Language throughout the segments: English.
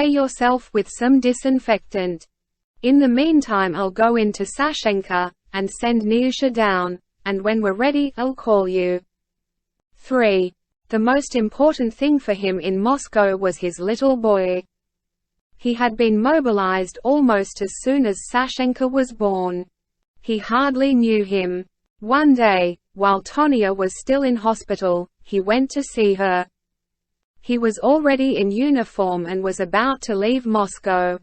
spray yourself with some disinfectant. In the meantime I'll go into Sashenka, and send Nyusha down, and when we're ready I'll call you." 3. The most important thing for him in Moscow was his little boy. He had been mobilized almost as soon as Sashenka was born. He hardly knew him. One day, while Tonia was still in hospital, he went to see her. He was already in uniform and was about to leave Moscow.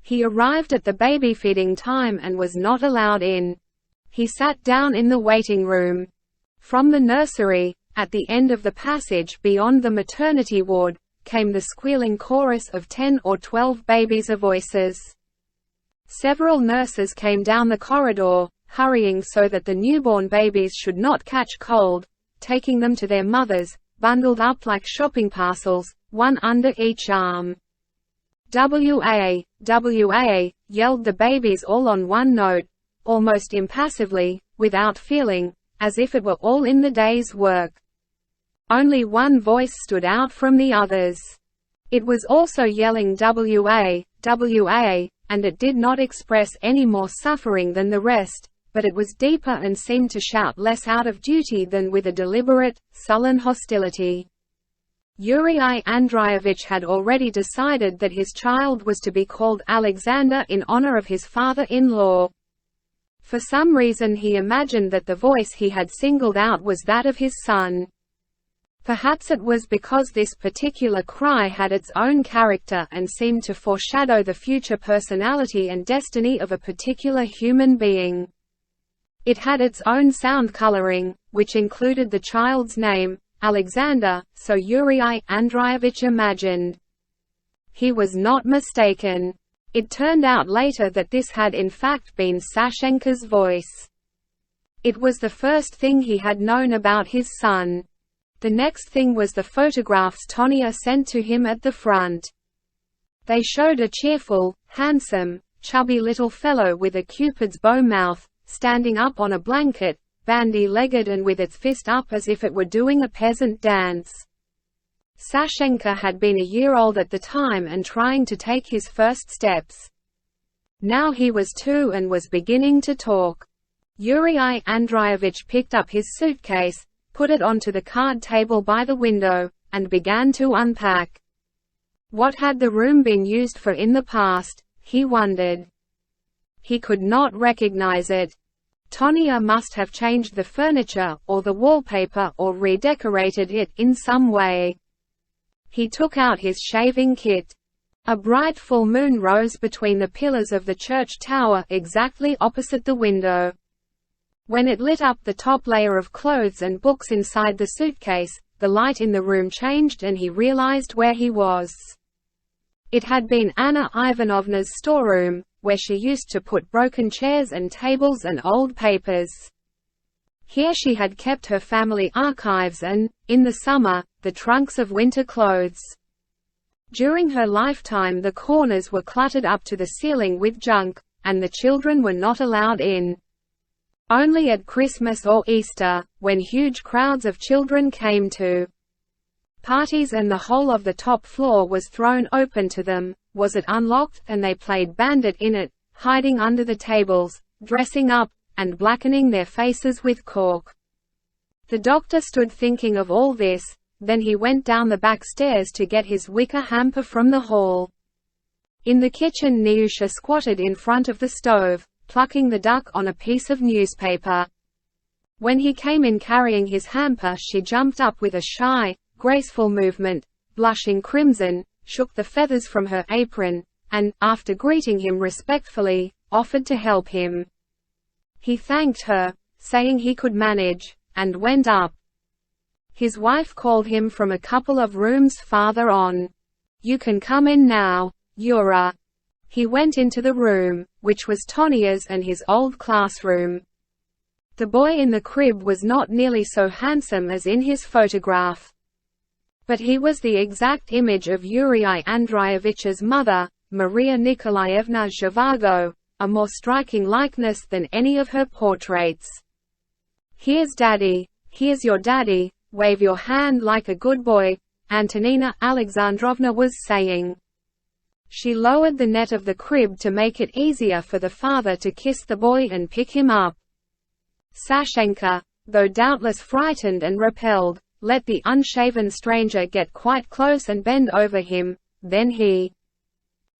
He arrived at the baby feeding time and was not allowed in. He sat down in the waiting room. From the nursery, at the end of the passage beyond the maternity ward, came the squealing chorus of 10 or 12 babies' voices. Several nurses came down the corridor, hurrying so that the newborn babies should not catch cold, taking them to their mothers, bundled up like shopping parcels, one under each arm. "W.A., W.A.," yelled the babies all on one note, almost impassively, without feeling, as if it were all in the day's work. Only one voice stood out from the others. It was also yelling "W.A., W.A., and it did not express any more suffering than the rest, but it was deeper and seemed to shout less out of duty than with a deliberate, sullen hostility. Yurii Andreevich had already decided that his child was to be called Alexander in honor of his father-in-law. For some reason he imagined that the voice he had singled out was that of his son. Perhaps it was because this particular cry had its own character and seemed to foreshadow the future personality and destiny of a particular human being. It had its own sound coloring, which included the child's name, Alexander, so Yurii Andreevich imagined. He was not mistaken. It turned out later that this had in fact been Sashenka's voice. It was the first thing he had known about his son. The next thing was the photographs Tonia sent to him at the front. They showed a cheerful, handsome, chubby little fellow with a cupid's bow mouth, standing up on a blanket, bandy-legged and with its fist up as if it were doing a peasant dance. Sashenka had been a year old at the time and trying to take his first steps. Now he was 2 and was beginning to talk. Yurii Andreevich picked up his suitcase, put it onto the card table by the window, and began to unpack. What had the room been used for in the past, he wondered. He could not recognize it. Tonia must have changed the furniture, or the wallpaper, or redecorated it in some way. He took out his shaving kit. A bright full moon rose between the pillars of the church tower exactly opposite the window. When it lit up the top layer of clothes and books inside the suitcase, the light in the room changed and he realized where he was. It had been Anna Ivanovna's storeroom, where she used to put broken chairs and tables and old papers. Here she had kept her family archives and, in the summer, the trunks of winter clothes. During her lifetime the corners were cluttered up to the ceiling with junk, and the children were not allowed in. Only at Christmas or Easter, when huge crowds of children came to parties and the whole of the top floor was thrown open to them, was it unlocked and they played bandit in it, hiding under the tables, dressing up, and blackening their faces with cork. The doctor stood thinking of all this, then he went down the back stairs to get his wicker hamper from the hall. In the kitchen Nyusha squatted in front of the stove, plucking the duck on a piece of newspaper. When he came in carrying his hamper she jumped up with a shy, graceful movement, blushing crimson, shook the feathers from her apron, and, after greeting him respectfully, offered to help him. He thanked her, saying he could manage, and went up. His wife called him from a couple of rooms farther on. "You can come in now, Yurii." He went into the room, which was Tonia's and his old classroom. The boy in the crib was not nearly so handsome as in his photograph. But he was the exact image of Yurii Andreevich's mother, Maria Nikolaevna Zhivago, a more striking likeness than any of her portraits. "Here's Daddy, here's your daddy, wave your hand like a good boy," Antonina Alexandrovna was saying. She lowered the net of the crib to make it easier for the father to kiss the boy and pick him up. Sashenka, though doubtless frightened and repelled, let the unshaven stranger get quite close and bend over him. Then he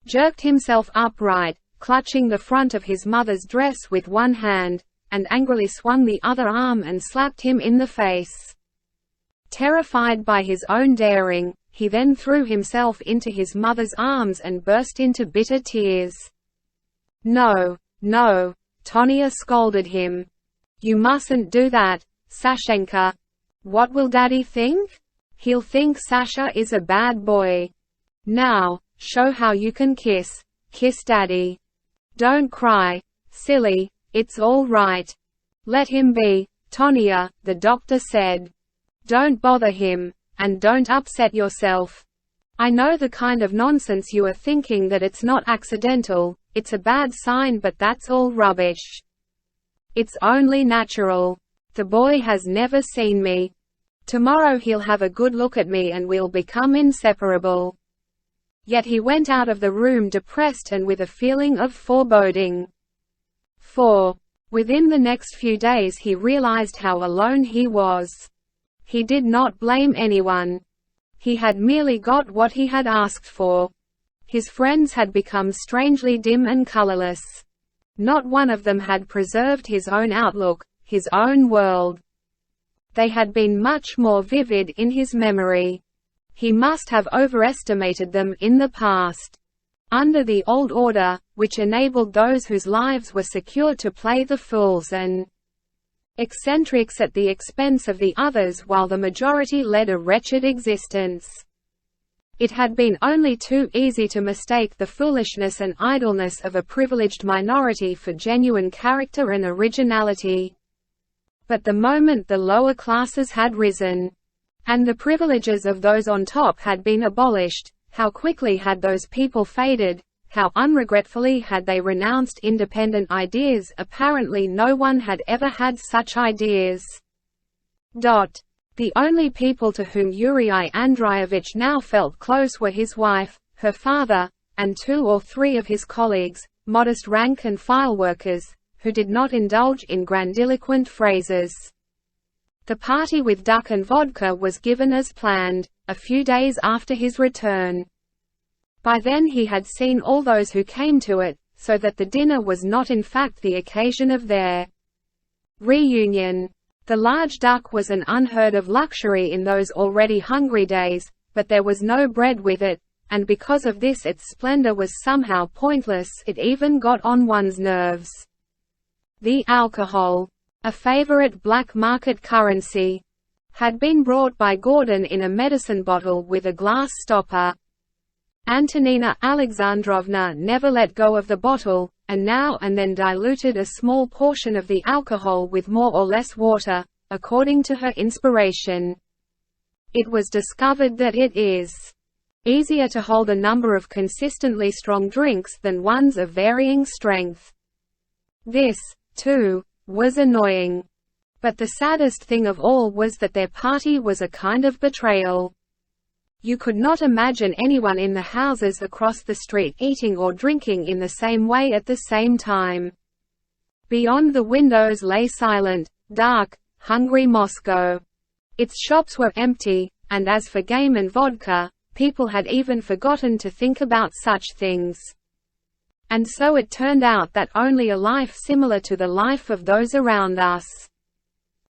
jerked himself upright, clutching the front of his mother's dress with one hand, and angrily swung the other arm and slapped him in the face. Terrified by his own daring, he then threw himself into his mother's arms and burst into bitter tears. "No, no," Tonia scolded him. "You mustn't do that, Sashenka. What will Daddy think? He'll think Sasha is a bad boy. Now, show how you can kiss Daddy. Don't cry, silly, it's all right. Let him be, Tonia," the doctor said. "Don't bother him, and don't upset yourself. I know the kind of nonsense you are thinking, that it's not accidental, it's a bad sign, but that's all rubbish. It's only natural. The boy has never seen me. Tomorrow he'll have a good look at me and we'll become inseparable." Yet he went out of the room depressed and with a feeling of foreboding. For within the next few days he realized how alone he was. He did not blame anyone. He had merely got what he had asked for. His friends had become strangely dim and colorless. Not one of them had preserved his own outlook, his own world. They had been much more vivid in his memory. He must have overestimated them in the past. Under the old order, which enabled those whose lives were secure to play the fools and eccentrics at the expense of the others while the majority led a wretched existence. It had been only too easy to mistake the foolishness and idleness of a privileged minority for genuine character and originality. But the moment the lower classes had risen, and the privileges of those on top had been abolished, how quickly had those people faded, how unregretfully had they renounced independent ideas. Apparently no one had ever had such ideas. The only people to whom Yurii Andreevich now felt close were his wife, her father, and 2 or 3 of his colleagues, modest rank and file workers, who did not indulge in grandiloquent phrases. The party with duck and vodka was given as planned, a few days after his return. By then he had seen all those who came to it, so that the dinner was not in fact the occasion of their reunion. The large duck was an unheard-of luxury in those already hungry days, but there was no bread with it, and because of this its splendor was somehow pointless. It even got on one's nerves. The alcohol, a favorite black market currency, had been brought by Gordon in a medicine bottle with a glass stopper. Antonina Alexandrovna never let go of the bottle, and now and then diluted a small portion of the alcohol with more or less water, according to her inspiration. It was discovered that it is easier to hold a number of consistently strong drinks than ones of varying strength. This, too, was annoying. But the saddest thing of all was that their party was a kind of betrayal. You could not imagine anyone in the houses across the street eating or drinking in the same way at the same time. Beyond the windows lay silent, dark, hungry Moscow. Its shops were empty, and as for game and vodka, people had even forgotten to think about such things. And so it turned out that only a life similar to the life of those around us,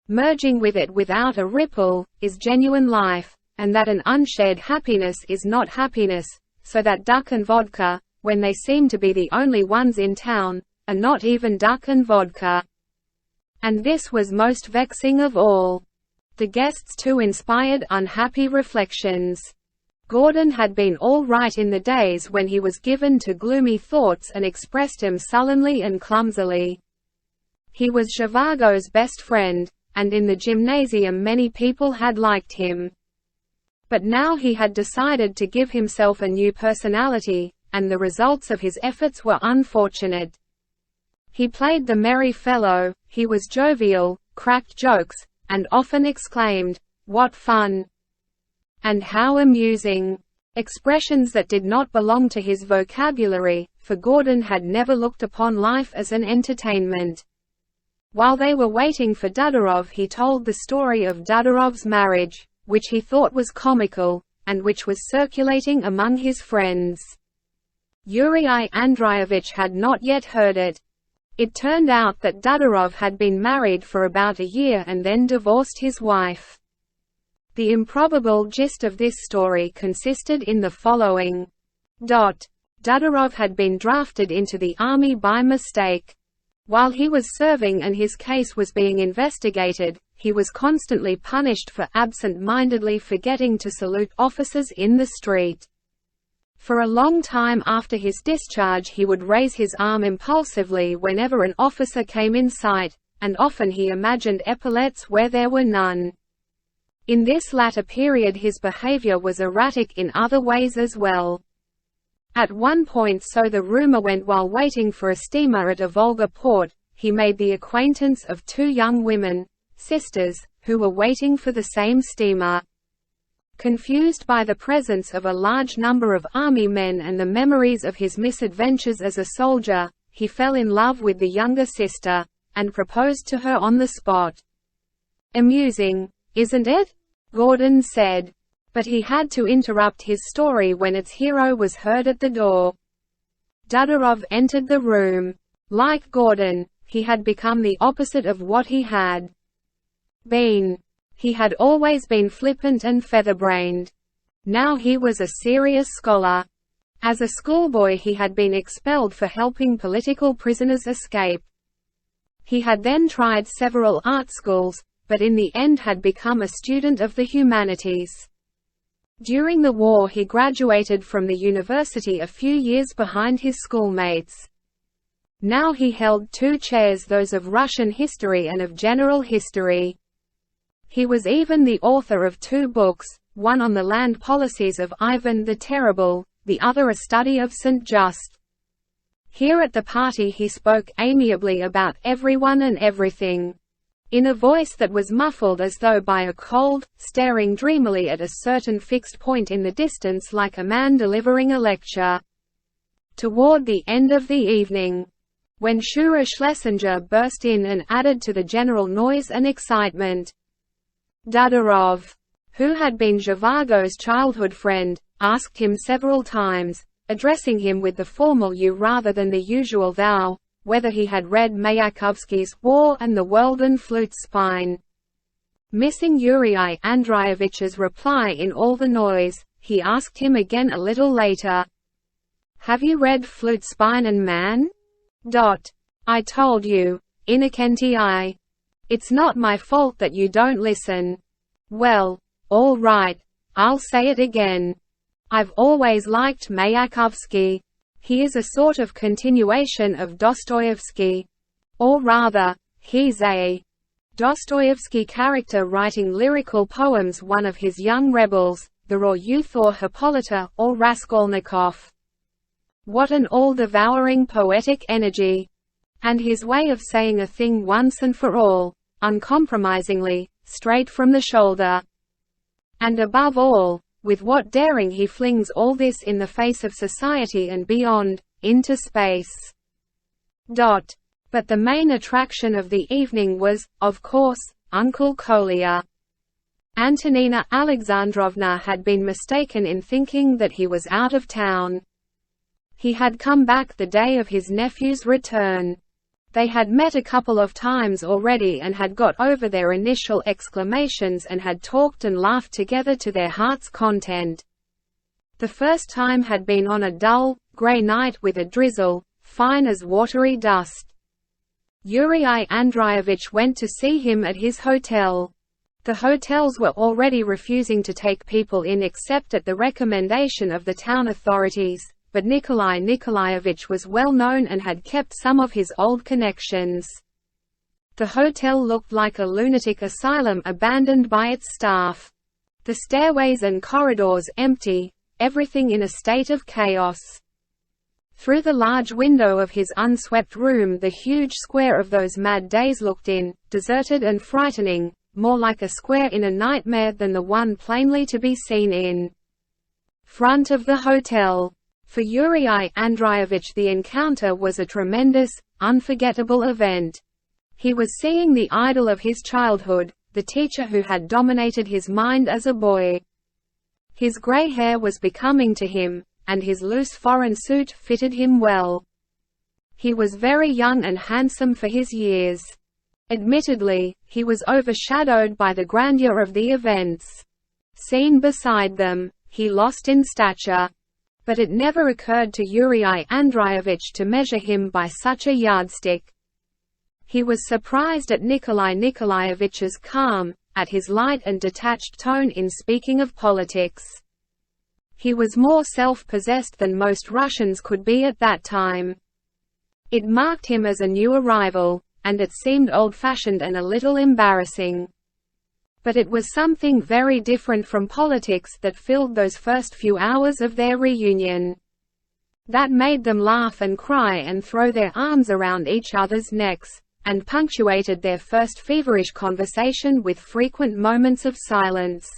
merging with it without a ripple, is genuine life, and that an unshared happiness is not happiness, so that duck and vodka, when they seem to be the only ones in town, are not even duck and vodka. And this was most vexing of all. The guests too inspired unhappy reflections. Gordon had been all right in the days when he was given to gloomy thoughts and expressed them sullenly and clumsily. He was Zhivago's best friend, and in the gymnasium many people had liked him. But now he had decided to give himself a new personality, and the results of his efforts were unfortunate. He played the merry fellow, he was jovial, cracked jokes, and often exclaimed, "What fun!" and "How amusing!" expressions that did not belong to his vocabulary, for Gordon had never looked upon life as an entertainment. While they were waiting for Dudarov, he told the story of Dudarov's marriage, which he thought was comical, and which was circulating among his friends. Yurii Andreevich had not yet heard it. It turned out that Dudarov had been married for about a year and then divorced his wife. The improbable gist of this story consisted in the following. Dudarov had been drafted into the army by mistake. While he was serving and his case was being investigated, he was constantly punished for absent-mindedly forgetting to salute officers in the street. For a long time after his discharge he would raise his arm impulsively whenever an officer came in sight, and often he imagined epaulets where there were none. In this latter period his behavior was erratic in other ways as well. At one point, so the rumor went, while waiting for a steamer at a Volga port, he made the acquaintance of two young women, sisters, who were waiting for the same steamer. Confused by the presence of a large number of army men and the memories of his misadventures as a soldier, he fell in love with the younger sister, and proposed to her on the spot. "Amusing, isn't it?" Gordon said. But he had to interrupt his story when its hero was heard at the door. Dudarov entered the room. Like Gordon, he had become the opposite of what he had been. He had always been flippant and featherbrained. Now he was a serious scholar. As a schoolboy he had been expelled for helping political prisoners escape. He had then tried several art schools, but in the end had become a student of the humanities. During the war he graduated from the university a few years behind his schoolmates. Now he held two chairs, those of Russian history and of general history. He was even the author of two books, one on the land policies of Ivan the Terrible, the other a study of St. Just. Here at the party he spoke amiably about everyone and everything. In a voice that was muffled as though by a cold, staring dreamily at a certain fixed point in the distance like a man delivering a lecture. Toward the end of the evening, when Shura Schlesinger burst in and added to the general noise and excitement, Dudarov, who had been Zhivago's childhood friend, asked him several times, addressing him with the formal you rather than the usual thou, whether he had read Mayakovsky's War and the World and Flute Spine. Missing Yurii Andreevich's reply in all the noise, he asked him again a little later. "Have you read Flute Spine and Man?" "I told you, Innocenti. It's not my fault that you don't listen." "Well, all right, I'll say it again. I've always liked Mayakovsky. He is a sort of continuation of Dostoevsky. Or rather, he's a Dostoevsky character writing lyrical poems, one of his young rebels, the raw youth or Hippolyta or Raskolnikov. What an all-devouring poetic energy! And his way of saying a thing once and for all, uncompromisingly, straight from the shoulder. And above all, with what daring he flings all this in the face of society and beyond, into space. But the main attraction of the evening was, of course, Uncle Kolya. Antonina Alexandrovna had been mistaken in thinking that he was out of town. He had come back the day of his nephew's return. They had met a couple of times already and had got over their initial exclamations and had talked and laughed together to their heart's content. The first time had been on a dull, grey night with a drizzle, fine as watery dust. Yurii Andreevich went to see him at his hotel. The hotels were already refusing to take people in except at the recommendation of the town authorities, but Nikolai Nikolaevich was well known and had kept some of his old connections. The hotel looked like a lunatic asylum abandoned by its staff. The stairways and corridors empty, everything in a state of chaos. Through the large window of his unswept room the huge square of those mad days looked in, deserted and frightening, more like a square in a nightmare than the one plainly to be seen in front of the hotel. For Yurii Andreevich, the encounter was a tremendous, unforgettable event. He was seeing the idol of his childhood, the teacher who had dominated his mind as a boy. His grey hair was becoming to him, and his loose foreign suit fitted him well. He was very young and handsome for his years. Admittedly, he was overshadowed by the grandeur of the events. Seen beside them, he lost in stature. But it never occurred to Yurii Andreevich to measure him by such a yardstick. He was surprised at Nikolai Nikolaevich's calm, at his light and detached tone in speaking of politics. He was more self-possessed than most Russians could be at that time. It marked him as a new arrival, and it seemed old-fashioned and a little embarrassing. But it was something very different from politics that filled those first few hours of their reunion. That made them laugh and cry and throw their arms around each other's necks, and punctuated their first feverish conversation with frequent moments of silence.